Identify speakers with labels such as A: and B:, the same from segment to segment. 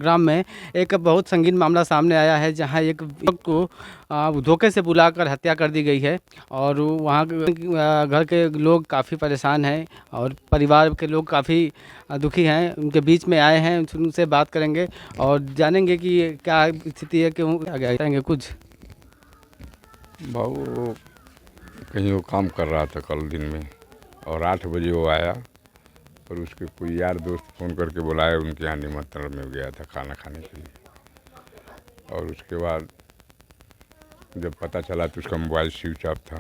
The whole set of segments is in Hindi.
A: ग्राम में एक बहुत संगीन मामला सामने आया है, जहां एक युवक को धोखे से बुलाकर हत्या कर दी गई है और वहां घर के लोग काफ़ी परेशान हैं और परिवार के लोग काफ़ी दुखी हैं। उनके बीच में आए हैं, उनसे बात करेंगे और जानेंगे कि क्या स्थिति है, क्यों आगे आएंगे कुछ।
B: भाऊ कहीं वो काम कर रहा था कल दिन में और 8 बजे वो आया और उसके कोई यार दोस्त फ़ोन करके बुलाया, उनके यहाँ निमंत्रण में गया था खाना खाने के लिए। और उसके बाद जब पता चला तो उसका मोबाइल स्विच ऑफ था,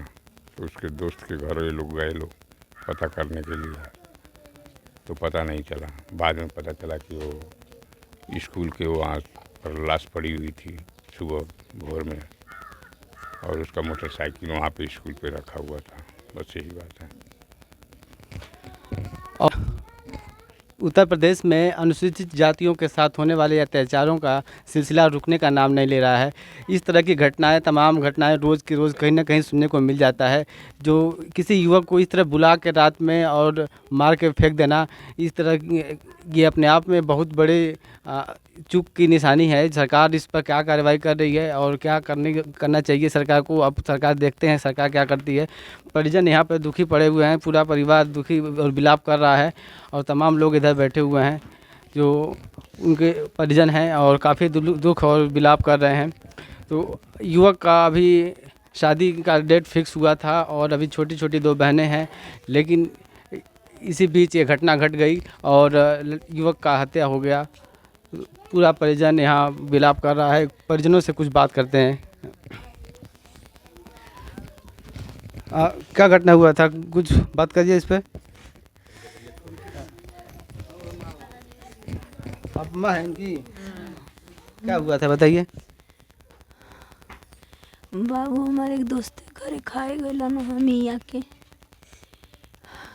B: तो उसके दोस्त के घर ये लोग गए पता करने के लिए, तो पता नहीं चला। बाद में पता चला कि वो स्कूल के वहाँ पर लाश पड़ी हुई थी सुबह भोर में, और उसका मोटरसाइकिल वहाँ पे स्कूल पे रखा हुआ था। बस यही बात है।
A: और उत्तर प्रदेश में अनुसूचित जातियों के साथ होने वाले अत्याचारों का सिलसिला रुकने का नाम नहीं ले रहा है। इस तरह की घटनाएं, तमाम घटनाएं रोज़ की रोज़ कहीं ना कहीं सुनने को मिल जाता है। जो किसी युवक को इस तरह बुला के रात में और मार के फेंक देना, इस तरह ये अपने आप में बहुत बड़े चूक की निशानी है। सरकार इस पर क्या कार्रवाई कर रही है और क्या करना चाहिए सरकार को, अब सरकार देखते हैं सरकार क्या करती है। परिजन यहाँ पर दुखी पड़े हुए हैं, पूरा परिवार दुखी और विलाप कर रहा है और तमाम लोग इधर बैठे हुए हैं जो उनके परिजन हैं और काफ़ी दुख और विलाप कर रहे हैं। तो युवक का अभी शादी का डेट फिक्स हुआ था और अभी छोटी छोटी 2 बहनें हैं, लेकिन इसी बीच ये घटना घट गई और युवक का हत्या हो गया। पूरा परिजन यहाँ विलाप कर रहा है। परिजनों से कुछ बात करते हैं। क्या घटना हुआ था, कुछ बात करिए इस पे। आप माँ हैं जी, क्या हुआ था बताइए।
C: बाबू हमारे एक दोस्त के घरे खाए गए ना, हम यहाँ के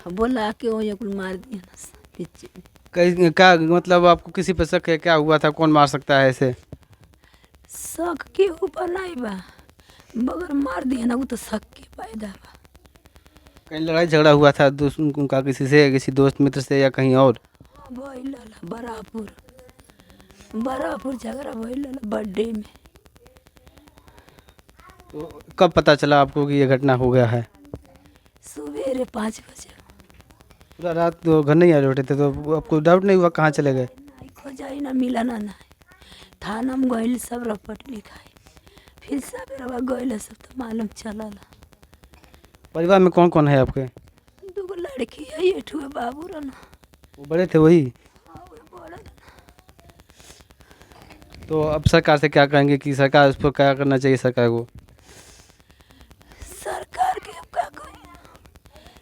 C: बोला के वो कुल मार दिया ना पीछे।
A: क्या मतलब आपको किसी पर शक है, क्या हुआ था, कौन मार सकता है ऐसे?
C: शक के ऊपर नहीं बा, मगर मार दिया ना वो तो शक के पैदा बा।
A: कहीं लड़ाई झगड़ा हुआ था उनका किसी से, किसी दोस्त मित्र से या कहीं और?
C: भइल बरापुर झगड़ा भइल बर्थडे में।
A: तो कब पता चला आपको कि ये घटना हो गया है?
C: सवेरे 5 बजे।
A: पूरा रात तो घर नहीं आ रहे थे, तो आपको डाउट नहीं हुआ कहाँ चले गए?
C: खोजाई ना मिला ना थाना में गइल, सब रपट लिखाई, फिर सवेरे गइल सब तो मालूम चलल।
A: परिवार में कौन कौन है आपके?
C: 2 लड़की है, ये ठुए बाबू रहना।
A: वो बड़े थे वही? तो अब सरकार से क्या कहेंगे कि सरकार उस पर क्या करना चाहिए सरकार को?
C: सरकार के अब क्या कहें,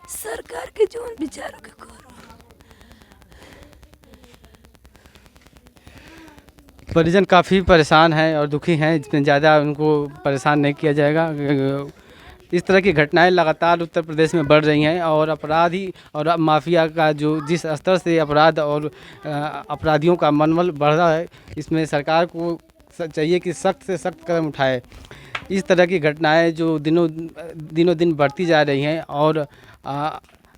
C: सरकार के जो विचारों के करो।
A: परिजन काफ़ी परेशान हैं और दुखी हैं, इसमें ज़्यादा उनको परेशान नहीं किया जाएगा। इस तरह की घटनाएं लगातार उत्तर प्रदेश में बढ़ रही हैं और अपराधी और माफिया का जो जिस स्तर से अपराध और अपराधियों का मनोबल बढ़ रहा है, इसमें सरकार को चाहिए कि सख्त से सख्त कदम उठाए। इस तरह की घटनाएं जो दिनों दिन बढ़ती जा रही हैं और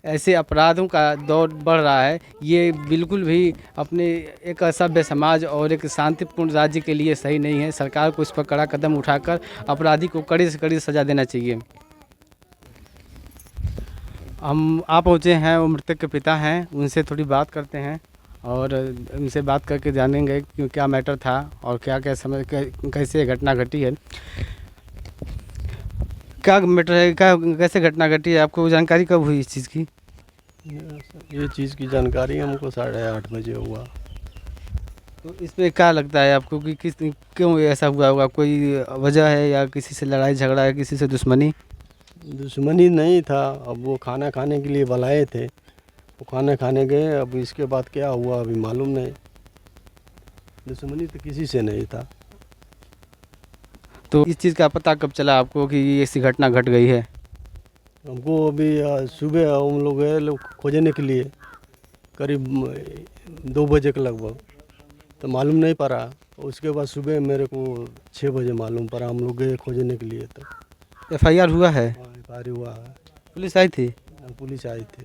A: ऐसे अपराधों का दौर बढ़ रहा है, ये बिल्कुल भी अपने एक सभ्य समाज और एक शांतिपूर्ण राज्य के लिए सही नहीं है। सरकार को इस पर कड़ा कदम उठाकर अपराधी को कड़ी से कड़ी सज़ा देना चाहिए। हम आप पहुँचे हैं, वो मृतक के पिता हैं, उनसे थोड़ी बात करते हैं और उनसे बात करके जानेंगे कि क्या मैटर था और क्या क्या समय कैसे घटना घटी है। क्या मैटर है, क्या कैसे घटना घटी है, आपको जानकारी कब हुई इस चीज़ की?
D: ये चीज़ की जानकारी हमको 8:30 बजे हुआ।
A: तो इसमें क्या लगता है आपको कि क्यों ऐसा हुआ होगा? कोई वजह है या किसी से लड़ाई झगड़ा है, किसी से दुश्मनी?
D: दुश्मनी नहीं था, अब वो खाना खाने के लिए बुलाए थे, वो खाना खाने गए। अब इसके बाद क्या हुआ अभी मालूम नहीं, दुश्मनी तो किसी से नहीं था।
A: तो इस चीज़ का पता कब चला आपको कि ये ऐसी घटना घट गई है?
D: हमको अभी सुबह हम लोग गए लोग खोजने के लिए, करीब 2 बजे के लगभग, तो मालूम नहीं पड़ा। उसके बाद सुबह मेरे को 6 बजे मालूम पड़ा, हम लोग गए खोजने के लिए। तो
A: FIR हुआ है?
D: FIR हुआ है।
A: पुलिस आई थी?
D: पुलिस आई थी।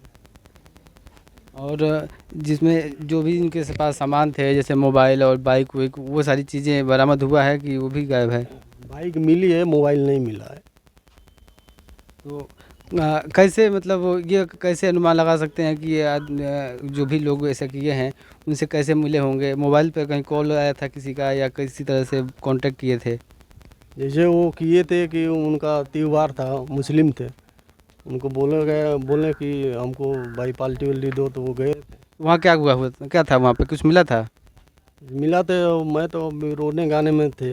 A: और जिसमें जो भी इनके पास सामान थे जैसे मोबाइल और बाइक वाइक वो सारी चीज़ें बरामद हुआ है कि वो भी गायब है?
D: बाइक मिली है, मोबाइल नहीं मिला है।
A: तो कैसे मतलब वो ये कैसे अनुमान लगा सकते हैं कि ये जो भी लोग ऐसा किए हैं उनसे कैसे मिले होंगे? मोबाइल पे कहीं कॉल आया था किसी का या किसी तरह से कांटेक्ट किए थे?
D: जैसे वो किए थे कि उनका त्योहार था, मुस्लिम थे, उनको बोले कि हमको भाई पाल्टी वाल्टी दो, तो वो गए।
A: वहाँ क्या था वहाँ पे कुछ मिला था?
D: मिला तो मैं तो अभी रोने गाने में थे,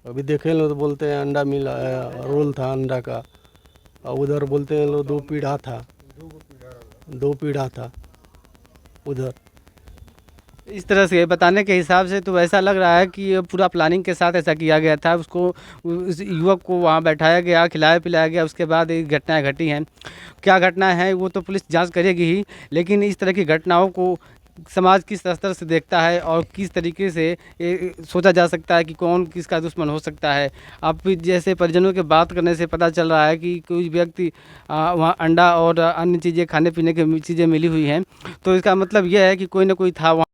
D: अभी देखे लो तो बोलते हैं अंडा मिला है, रोल था अंडा का, और उधर बोलते हैं लो 2 पीढ़ा था, 2 पीढ़ा था उधर।
A: इस तरह से बताने के हिसाब से तो ऐसा लग रहा है कि ये पूरा प्लानिंग के साथ ऐसा किया गया था। उसको उस युवक को वहाँ बैठाया गया, खिलाया पिलाया गया, उसके बाद ये घटनाएं घटी हैं। क्या घटना है वो तो पुलिस जांच करेगी ही, लेकिन इस तरह की घटनाओं को समाज किस स्तर से देखता है और किस तरीके से ये सोचा जा सकता है कि कौन किसका दुश्मन हो सकता है। अब जैसे परिजनों के बात करने से पता चल रहा है कि कोई व्यक्ति वहाँ अंडा और अन्य चीज़ें खाने पीने की चीज़ें मिली हुई हैं, तो इसका मतलब यह है कि कोई ना कोई था वहाँ।